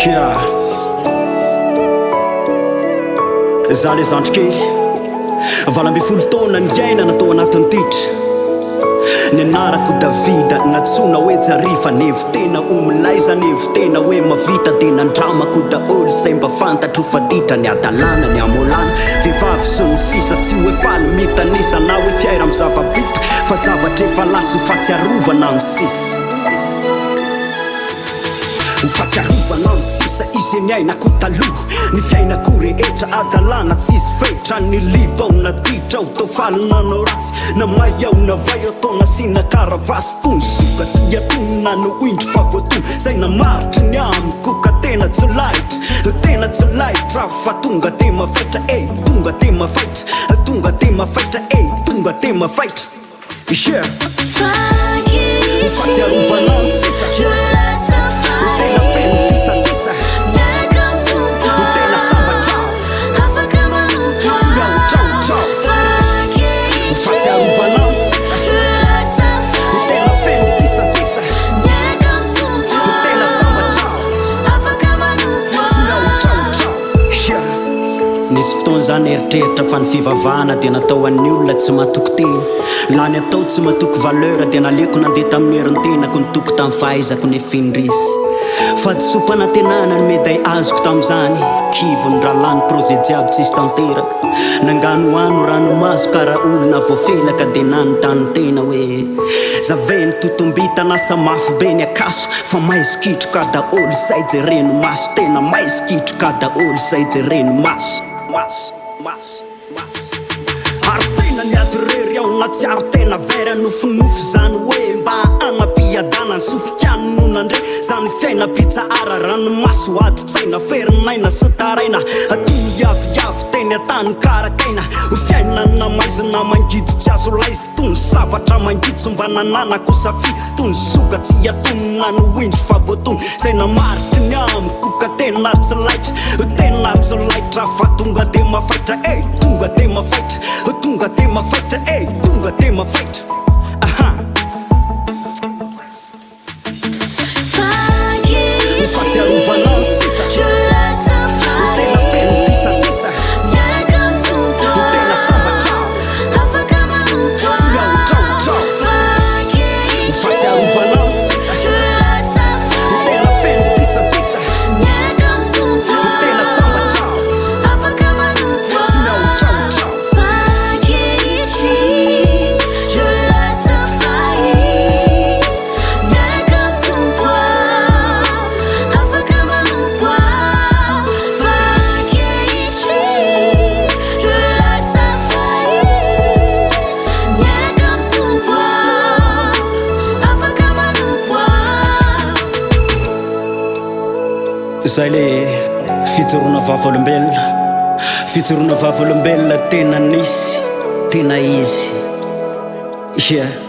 Yeah. Za le zandrikely valambifolo taona ny iaina natao anatin'ny titra. Ny anarako Davida natsona hoe jarifa, nevo tena omilay za nevo tena hoe mavita, de nandramako daholy say mba fantatro faditra ny adalana ny amolana vehivavy sy ny sisa, tsy hoe faly mitanisa na hoe fiaira amin'ny zava-bitra fa zavatra efa lasa ho fahatsiarovana ny sisa. Fahatsiarovana ny sisa izy niainako taloha, ny fiainako rehetra adalana tsisy fetra, ny libaona ditra autofalina no ratsy na mayaona vai ataona sina karavasy tony soka tsy atonina no indro fa voatony zay namaritry ny amiko ka tena tsy lahitra fa tonga de mafaitra tonga de mafaitra tonga de mafaitra tonga de mafaitra. Yeah. Fahatsiarovana ny sisa tena feno tisa tena sambatra tsy miaotraotra. Fahatsiarovana ny sisa tena feno tisa tena sambatra tsy miaotraotra. Nisy fotoana zany eritreritra fa ny fivavahana de natao an'ny olona tsy matoko teny, lany atao tsy matoko valeur, de naleko nandeha tamin'ny herin-tenako nitoko tamin'ny fahaizako ny findrisy. Fadisopana tenana ny meday azoko tamizany, kivony ralany projet jiaby tsisy tanteraka, nangano ano ranomaso karaha olona voafelaka, de nanontany tena hoe zaveny totombita nasa mafy be ny akaso, fa maizikitroka daholy say jereny maso, tena maizikitroka daholy say jereny maso. Ary tena ny adorery ao na tsy aro tena very nofinofy zany hoe mba anapiadana ny sofikany no nandre zany fiaina pitsahara ranomaso ady tsaina ferinaina sy taraina atony yaviavy teny atany karakaina fiaina namaizina mangidy tsy azo laizy tony zavatra mangitso mba nananako safi tony soka tsy atonina no indro fa voatony zay namaritry ny amiko ka tena tsy laitra fa tonga de mafaitra tonga de mafaitra tonga de mafaitra tonga de mafaitra. Fahatsiarovana ny sisa tena feno tisa tena sambatra tsy miaotraotra. Fahatsiarovana ny sisa tena feno tisa tena sambatra tsy miaotraotra. Zay le fijoroana vavolombelona tena nisy tena izy. Yeah.